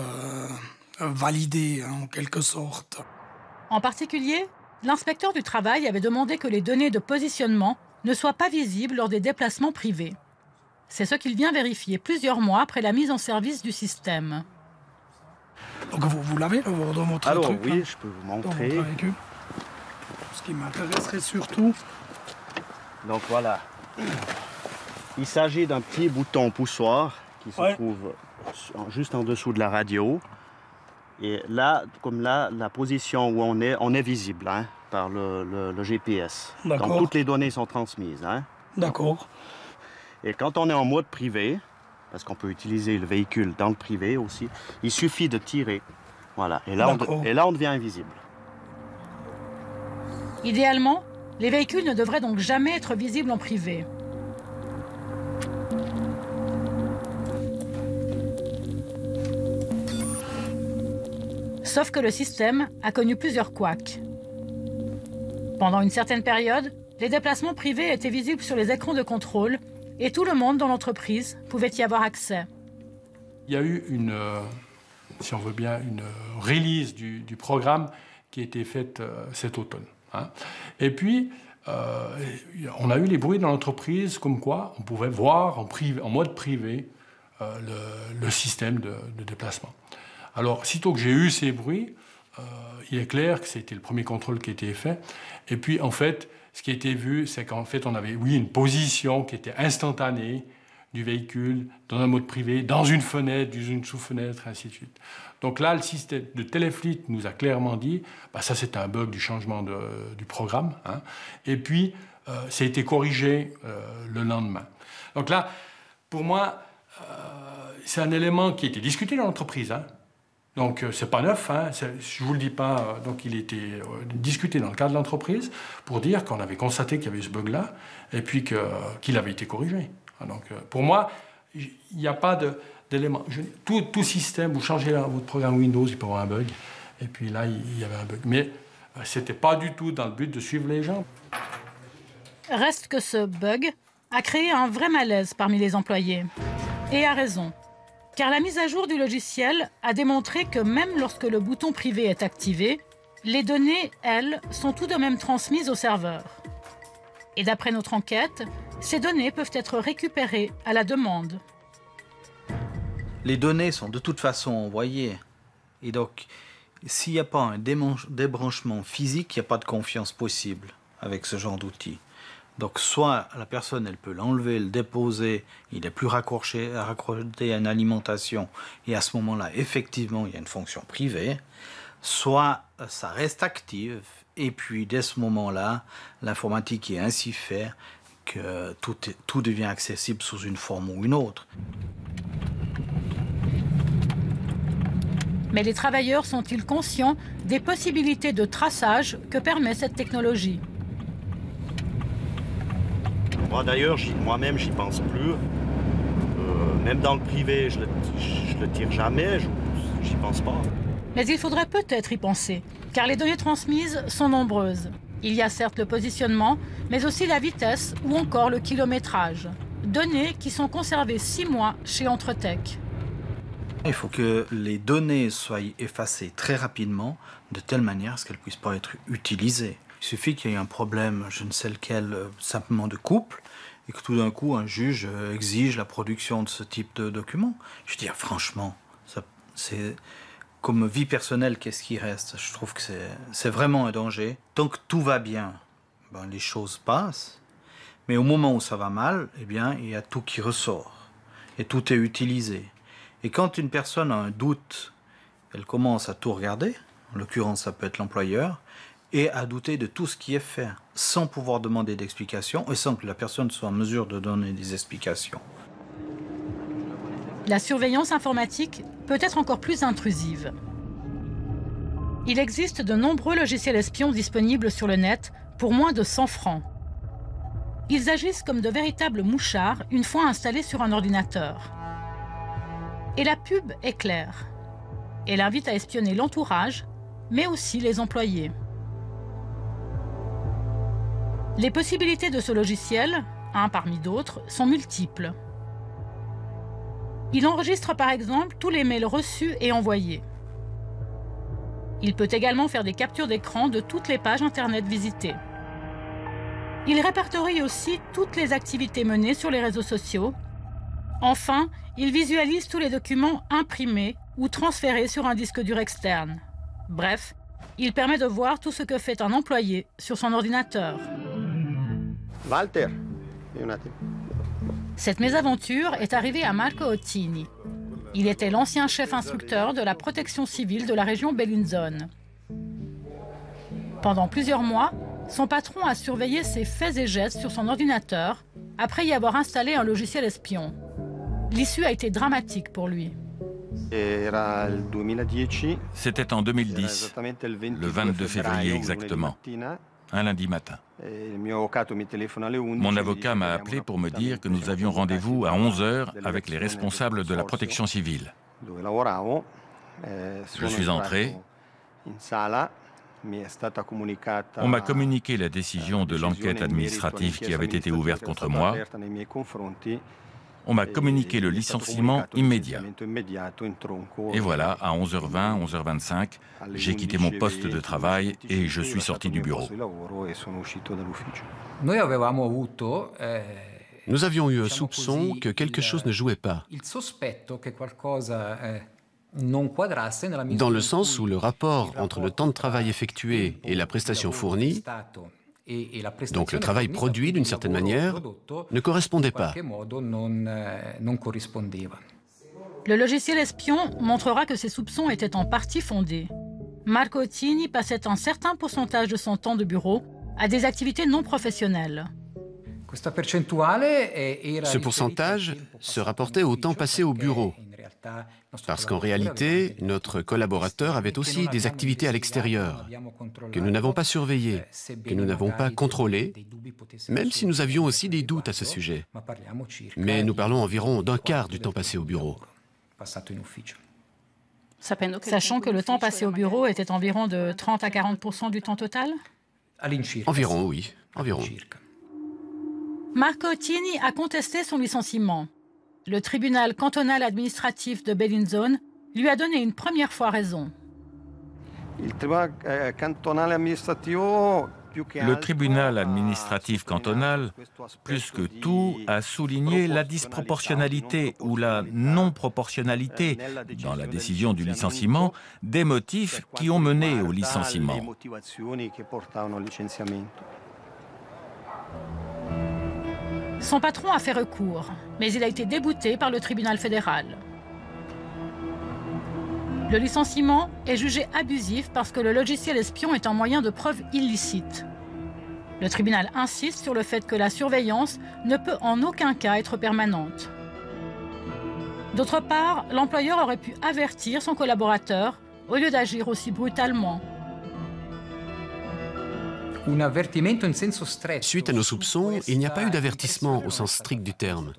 validé, en quelque sorte. En particulier, l'inspecteur du travail avait demandé que les données de positionnement ne soient pas visibles lors des déplacements privés. C'est ce qu'il vient vérifier plusieurs mois après la mise en service du système. Donc vous l'avez dans votre Alors, truc? oui, là, je peux vous montrer. Ce qui m'intéresserait surtout... Donc voilà. Il s'agit d'un petit bouton poussoir qui se trouve juste en dessous de la radio. Et là, comme là, la position où on est visible hein, par le GPS. Donc toutes les données sont transmises. Hein. D'accord. Et quand on est en mode privé, parce qu'on peut utiliser le véhicule dans le privé aussi, il suffit de tirer. Voilà. Et là, on devient invisible. Idéalement, les véhicules ne devraient donc jamais être visibles en privé. Sauf que le système a connu plusieurs couacs. Pendant une certaine période, les déplacements privés étaient visibles sur les écrans de contrôle et tout le monde dans l'entreprise pouvait y avoir accès. Il y a eu si on veut bien, une release du programme qui a été faite cet automne. Hein. Et puis, on a eu les bruits dans l'entreprise comme quoi on pouvait voir en mode privé le système de déplacement. Alors, sitôt que j'ai eu ces bruits, il est clair que c'était le premier contrôle qui a été fait. Et puis, en fait, ce qui a été vu, c'est qu'en fait, on avait, oui, une position qui était instantanée du véhicule dans un mode privé, dans une fenêtre, dans une sous-fenêtre, ainsi de suite. Donc là, le système de Telefleet nous a clairement dit, ça c'est un bug du changement du programme. Hein. Et puis, ça a été corrigé le lendemain. Donc là, pour moi, c'est un élément qui a été discuté dans l'entreprise. Hein. Donc, c'est pas neuf, hein, je ne vous le dis pas. Donc, il était discuté dans le cadre de l'entreprise pour dire qu'on avait constaté qu'il y avait ce bug-là et puis qu'il avait été corrigé. Donc, pour moi, il n'y a pas d'éléments. Tout système, vous changez votre programme Windows, il peut y avoir un bug. Et puis là, il y avait un bug. Mais ce n'était pas du tout dans le but de suivre les gens. Reste que ce bug a créé un vrai malaise parmi les employés. Et a raison. Car la mise à jour du logiciel a démontré que même lorsque le bouton privé est activé, les données, elles, sont tout de même transmises au serveur. Et d'après notre enquête, ces données peuvent être récupérées à la demande. Les données sont de toute façon envoyées. Et donc, s'il n'y a pas un débranchement physique, il n'y a pas de confiance possible avec ce genre d'outil. Donc, soit la personne, elle peut l'enlever, le déposer, il n'est plus raccroché à une alimentation, et à ce moment-là, effectivement, il y a une fonction privée, soit ça reste actif, et puis dès ce moment-là, l'informatique est ainsi faite que tout devient accessible sous une forme ou une autre. Mais les travailleurs sont-ils conscients des possibilités de traçage que permet cette technologie? Moi d'ailleurs, moi-même, j'y pense plus. Même dans le privé, je le tire jamais, j'y pense pas. Mais il faudrait peut-être y penser, car les données transmises sont nombreuses. Il y a certes le positionnement, mais aussi la vitesse ou encore le kilométrage. Données qui sont conservées 6 mois chez Entretech. Il faut que les données soient effacées très rapidement, de telle manière à ce qu'elles ne puissent pas être utilisées. Il suffit qu'il y ait un problème, je ne sais lequel, simplement de couple, et que tout d'un coup, un juge exige la production de ce type de document. Je veux dire, franchement, c'est comme vie personnelle, qu'est-ce qui reste? Je trouve que c'est vraiment un danger. Tant que tout va bien, ben, les choses passent, mais au moment où ça va mal, eh bien, il y a tout qui ressort, et tout est utilisé. Et quand une personne a un doute, elle commence à tout regarder, en l'occurrence ça peut être l'employeur, et à douter de tout ce qui est fait, sans pouvoir demander d'explications et sans que la personne soit en mesure de donner des explications. La surveillance informatique peut être encore plus intrusive. Il existe de nombreux logiciels espions disponibles sur le net pour moins de 100 francs. Ils agissent comme de véritables mouchards une fois installés sur un ordinateur. Et la pub est claire. Elle invite à espionner l'entourage, mais aussi les employés. Les possibilités de ce logiciel, un parmi d'autres, sont multiples. Il enregistre par exemple tous les mails reçus et envoyés. Il peut également faire des captures d'écran de toutes les pages Internet visitées. Il répertorie aussi toutes les activités menées sur les réseaux sociaux. Enfin, il visualise tous les documents imprimés ou transférés sur un disque dur externe. Bref, il permet de voir tout ce que fait un employé sur son ordinateur. Walter, cette mésaventure est arrivée à Marco Ottini. Il était l'ancien chef instructeur de la protection civile de la région Bellinzone. Pendant plusieurs mois, son patron a surveillé ses faits et gestes sur son ordinateur après y avoir installé un logiciel espion. L'issue a été dramatique pour lui. C'était en 2010, le 22 février exactement, un lundi matin. Mon avocat m'a appelé pour me dire que nous avions rendez-vous à 11 h avec les responsables de la protection civile. Je suis entré. On m'a communiqué la décision de l'enquête administrative qui avait été ouverte contre moi. On m'a communiqué le licenciement immédiat. Et voilà, à 11h20, 11h25, j'ai quitté mon poste de travail et je suis sorti du bureau. Nous avions eu un soupçon que quelque chose ne jouait pas. Dans le sens où le rapport entre le temps de travail effectué et la prestation fournie, donc le travail produit d'une certaine manière, ne correspondait pas. Le logiciel espion montrera que ces soupçons étaient en partie fondés. Marco Ottini passait un certain pourcentage de son temps de bureau à des activités non professionnelles. Ce pourcentage se rapportait au temps passé au bureau. Parce qu'en réalité, notre collaborateur avait aussi des activités à l'extérieur, que nous n'avons pas surveillées, que nous n'avons pas contrôlées, même si nous avions aussi des doutes à ce sujet. Mais nous parlons environ d'un quart du temps passé au bureau. Sachant que le temps passé au bureau était environ de 30 à 40% du temps total? Environ, oui, environ. Marco Ottini a contesté son licenciement. Le tribunal cantonal administratif de Bellinzone lui a donné une première fois raison. Le tribunal administratif cantonal, plus que tout, a souligné la disproportionnalité ou la non-proportionnalité dans la décision du licenciement des motifs qui ont mené au licenciement. Son patron a fait recours, mais il a été débouté par le tribunal fédéral. Le licenciement est jugé abusif parce que le logiciel espion est un moyen de preuve illicite. Le tribunal insiste sur le fait que la surveillance ne peut en aucun cas être permanente. D'autre part, l'employeur aurait pu avertir son collaborateur au lieu d'agir aussi brutalement. Suite à nos soupçons, il n'y a pas eu d'avertissement au sens strict du terme.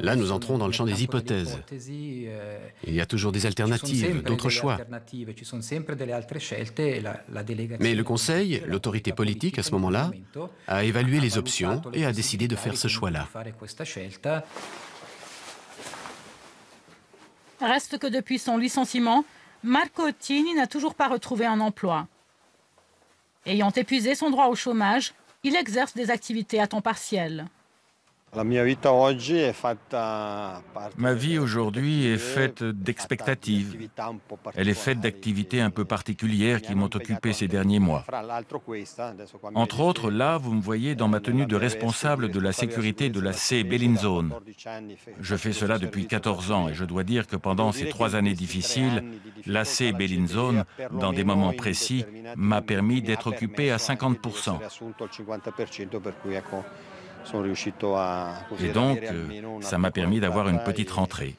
Là, nous entrons dans le champ des hypothèses. Il y a toujours des alternatives, d'autres choix. Mais le Conseil, l'autorité politique à ce moment-là, a évalué les options et a décidé de faire ce choix-là. Reste que depuis son licenciement, Marco Ottini n'a toujours pas retrouvé un emploi. Ayant épuisé son droit au chômage, il exerce des activités à temps partiel. Ma vie aujourd'hui est faite d'expectatives. Elle est faite d'activités un peu particulières qui m'ont occupé ces derniers mois. Entre autres, là, vous me voyez dans ma tenue de responsable de la sécurité de la C Bellinzone. Je fais cela depuis 14 ans et je dois dire que pendant ces 3 années difficiles, la C Bellinzone, dans des moments précis, m'a permis d'être occupé à 50%. Et donc, ça m'a permis d'avoir une petite rentrée.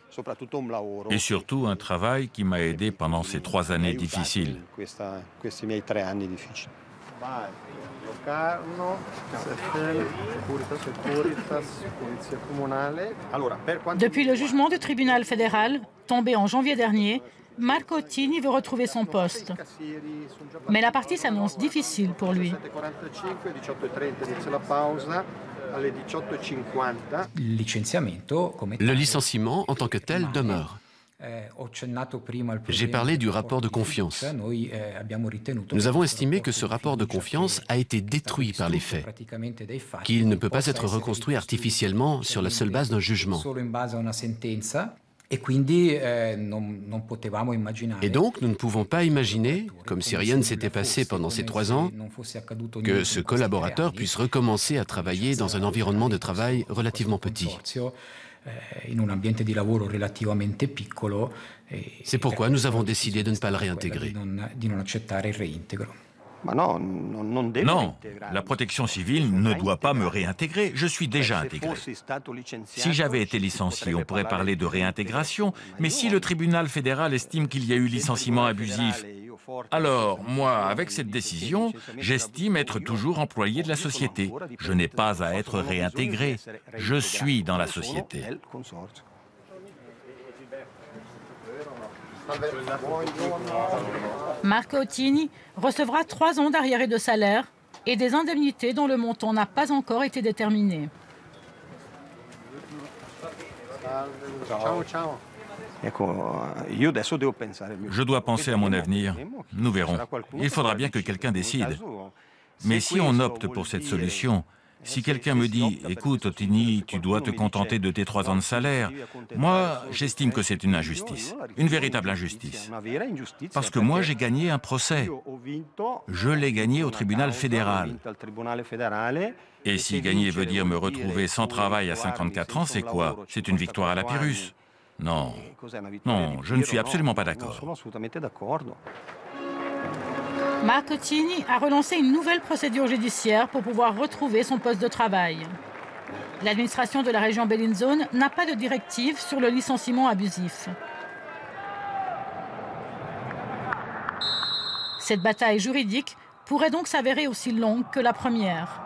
Et surtout, un travail qui m'a aidé pendant ces 3 années difficiles. Depuis le jugement du tribunal fédéral, tombé en janvier dernier, Marco Ottini veut retrouver son poste. Mais la partie s'annonce difficile pour lui. Le licenciement en tant que tel demeure. J'ai parlé du rapport de confiance. Nous avons estimé que ce rapport de confiance a été détruit par les faits, qu'il ne peut pas être reconstruit artificiellement sur la seule base d'un jugement. Et donc, nous ne pouvons pas imaginer, comme si rien ne s'était passé pendant ces 3 ans, que ce collaborateur puisse recommencer à travailler dans un environnement de travail relativement petit. C'est pourquoi nous avons décidé de ne pas le réintégrer. Non, la protection civile ne doit pas me réintégrer, je suis déjà intégré. Si j'avais été licencié, on pourrait parler de réintégration, mais si le tribunal fédéral estime qu'il y a eu licenciement abusif, alors moi, avec cette décision, j'estime être toujours employé de la société. Je n'ai pas à être réintégré, je suis dans la société. Marco Ottini recevra 3 ans d'arriérés de salaire et des indemnités dont le montant n'a pas encore été déterminé. Je dois penser à mon avenir. Nous verrons. Il faudra bien que quelqu'un décide. Mais si on opte pour cette solution, si quelqu'un me dit « Écoute, Ottini, tu dois te contenter de tes 3 ans de salaire », moi, j'estime que c'est une injustice, une véritable injustice. Parce que moi, j'ai gagné un procès. Je l'ai gagné au tribunal fédéral. Et si gagner veut dire me retrouver sans travail à 54 ans, c'est quoi? C'est une victoire à la Pyrrhus. Non, non, je ne suis absolument pas d'accord. Marco Ottini a relancé une nouvelle procédure judiciaire pour pouvoir retrouver son poste de travail. L'administration de la région Bellinzone n'a pas de directive sur le licenciement abusif. Cette bataille juridique pourrait donc s'avérer aussi longue que la première.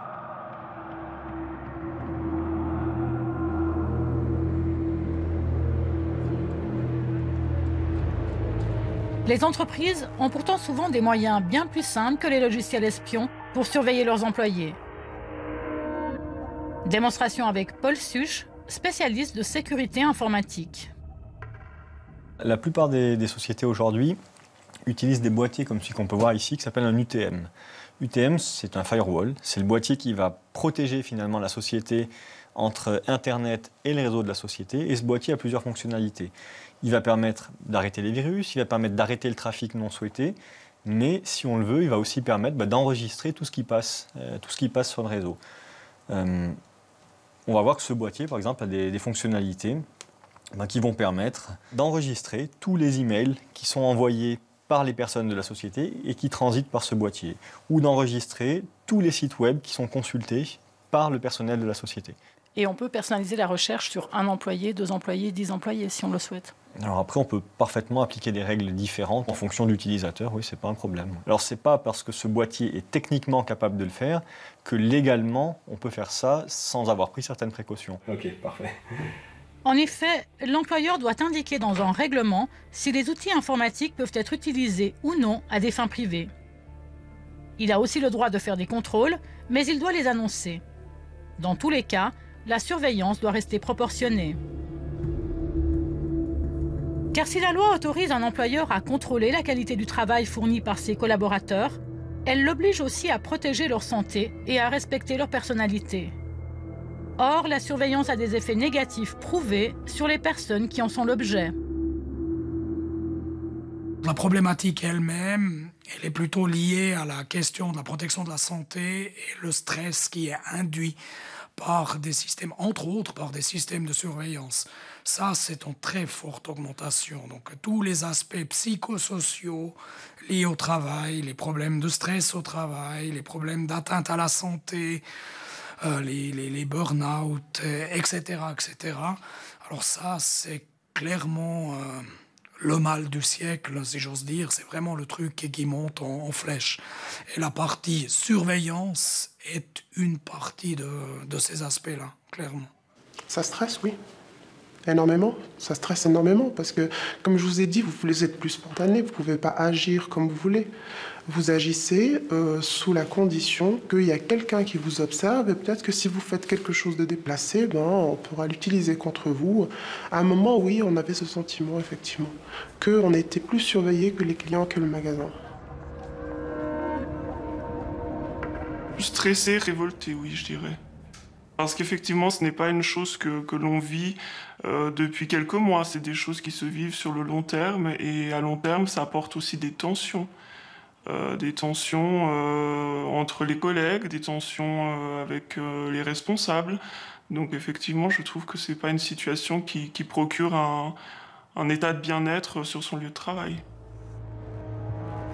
Les entreprises ont pourtant souvent des moyens bien plus simples que les logiciels espions pour surveiller leurs employés. Démonstration avec Paul Such, spécialiste de sécurité informatique. La plupart des sociétés aujourd'hui utilisent des boîtiers comme celui qu'on peut voir ici qui s'appelle un UTM. UTM, c'est un firewall, c'est le boîtier qui va protéger finalement la société entre Internet et les réseaux de la société. Et ce boîtier a plusieurs fonctionnalités. Il va permettre d'arrêter les virus, il va permettre d'arrêter le trafic non souhaité, mais si on le veut, il va aussi permettre d'enregistrer tout ce qui passe sur le réseau. On va voir que ce boîtier, par exemple, a des fonctionnalités qui vont permettre d'enregistrer tous les emails qui sont envoyés par les personnes de la société et qui transitent par ce boîtier, ou d'enregistrer tous les sites web qui sont consultés par le personnel de la société. Et on peut personnaliser la recherche sur 1 employé, 2 employés, 10 employés, si on le souhaite. Alors après, on peut parfaitement appliquer des règles différentes en fonction de l'utilisateur, oui, c'est pas un problème. Alors c'est pas parce que ce boîtier est techniquement capable de le faire que légalement, on peut faire ça sans avoir pris certaines précautions. Ok, parfait. En effet, l'employeur doit indiquer dans un règlement si les outils informatiques peuvent être utilisés ou non à des fins privées. Il a aussi le droit de faire des contrôles, mais il doit les annoncer. Dans tous les cas, la surveillance doit rester proportionnée. Car si la loi autorise un employeur à contrôler la qualité du travail fourni par ses collaborateurs, elle l'oblige aussi à protéger leur santé et à respecter leur personnalité. Or, la surveillance a des effets négatifs prouvés sur les personnes qui en sont l'objet. La problématique elle-même, elle est plutôt liée à la question de la protection de la santé et le stress qui est induit par des systèmes, entre autres par des systèmes de surveillance. Ça, c'est en très forte augmentation. Donc tous les aspects psychosociaux liés au travail, les problèmes de stress au travail, les problèmes d'atteinte à la santé, les burn-out, etc., etc. Alors ça, c'est clairement le mal du siècle, si j'ose dire. C'est vraiment le truc qui monte en flèche. Et la partie surveillance est une partie de ces aspects-là, clairement. Ça stresse, oui. Énormément. Ça stresse énormément parce que, comme je vous ai dit, vous voulez être plus spontané, vous ne pouvez pas agir comme vous voulez. Vous agissez sous la condition qu'il y a quelqu'un qui vous observe et peut-être que si vous faites quelque chose de déplacé, on pourra l'utiliser contre vous. À un moment, oui, on avait ce sentiment, effectivement, qu'on était plus surveillé que les clients, que le magasin. Stressé, révolté, oui, je dirais. Parce qu'effectivement, ce n'est pas une chose que l'on vit depuis quelques mois. C'est des choses qui se vivent sur le long terme. Et à long terme, ça apporte aussi des tensions. Des tensions entre les collègues, des tensions avec les responsables. Donc effectivement, je trouve que ce n'est pas une situation qui procure un état de bien-être sur son lieu de travail.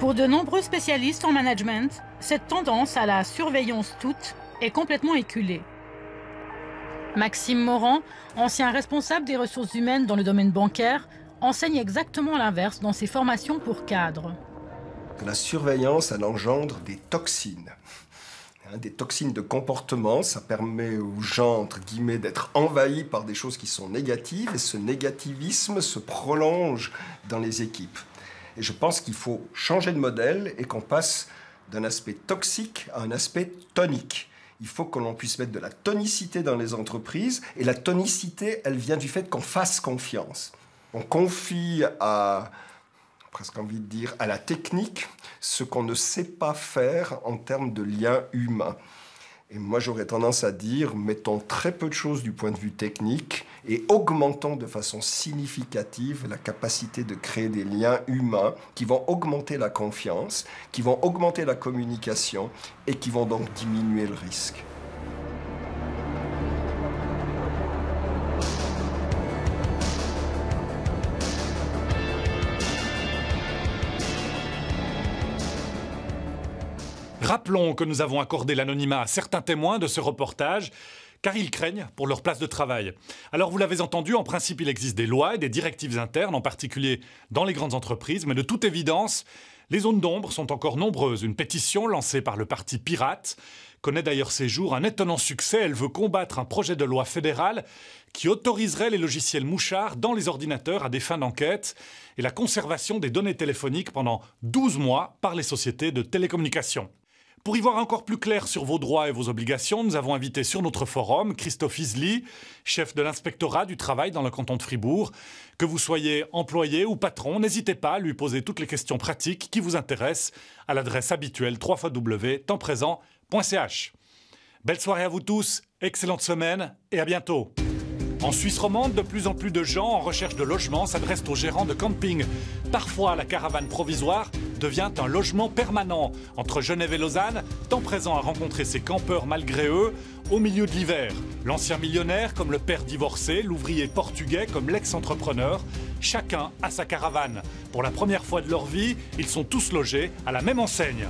Pour de nombreux spécialistes en management, cette tendance à la surveillance toute est complètement éculée. Maxime Morand, ancien responsable des ressources humaines dans le domaine bancaire, enseigne exactement l'inverse dans ses formations pour cadres. La surveillance, elle engendre des toxines. Des toxines de comportement, ça permet aux gens, entre guillemets, d'être envahis par des choses qui sont négatives, et ce négativisme se prolonge dans les équipes. Et je pense qu'il faut changer de modèle et qu'on passe d'un aspect toxique à un aspect tonique. Il faut que l'on puisse mettre de la tonicité dans les entreprises, et la tonicité, elle vient du fait qu'on fasse confiance. On confie à, presque envie de dire, à la technique, ce qu'on ne sait pas faire en termes de liens humains. Et moi, j'aurais tendance à dire, mettons très peu de choses du point de vue technique et augmentons de façon significative la capacité de créer des liens humains qui vont augmenter la confiance, qui vont augmenter la communication et qui vont donc diminuer le risque. Rappelons que nous avons accordé l'anonymat à certains témoins de ce reportage car ils craignent pour leur place de travail. Alors vous l'avez entendu, en principe il existe des lois et des directives internes, en particulier dans les grandes entreprises, mais de toute évidence, les zones d'ombre sont encore nombreuses. Une pétition lancée par le parti Pirate connaît d'ailleurs ces jours un étonnant succès. Elle veut combattre un projet de loi fédéral qui autoriserait les logiciels mouchards dans les ordinateurs à des fins d'enquête et la conservation des données téléphoniques pendant 12 mois par les sociétés de télécommunications. Pour y voir encore plus clair sur vos droits et vos obligations, nous avons invité sur notre forum Christophe Isly, chef de l'inspectorat du travail dans le canton de Fribourg. Que vous soyez employé ou patron, n'hésitez pas à lui poser toutes les questions pratiques qui vous intéressent à l'adresse habituelle www.tempspresent.ch. Belle soirée à vous tous, excellente semaine et à bientôt. En Suisse romande, de plus en plus de gens en recherche de logement s'adressent aux gérants de camping. Parfois, la caravane provisoire devient un logement permanent. Entre Genève et Lausanne, Temps Présent a rencontré ces campeurs malgré eux au milieu de l'hiver. L'ancien millionnaire comme le père divorcé, l'ouvrier portugais comme l'ex-entrepreneur, chacun a sa caravane. Pour la première fois de leur vie, ils sont tous logés à la même enseigne.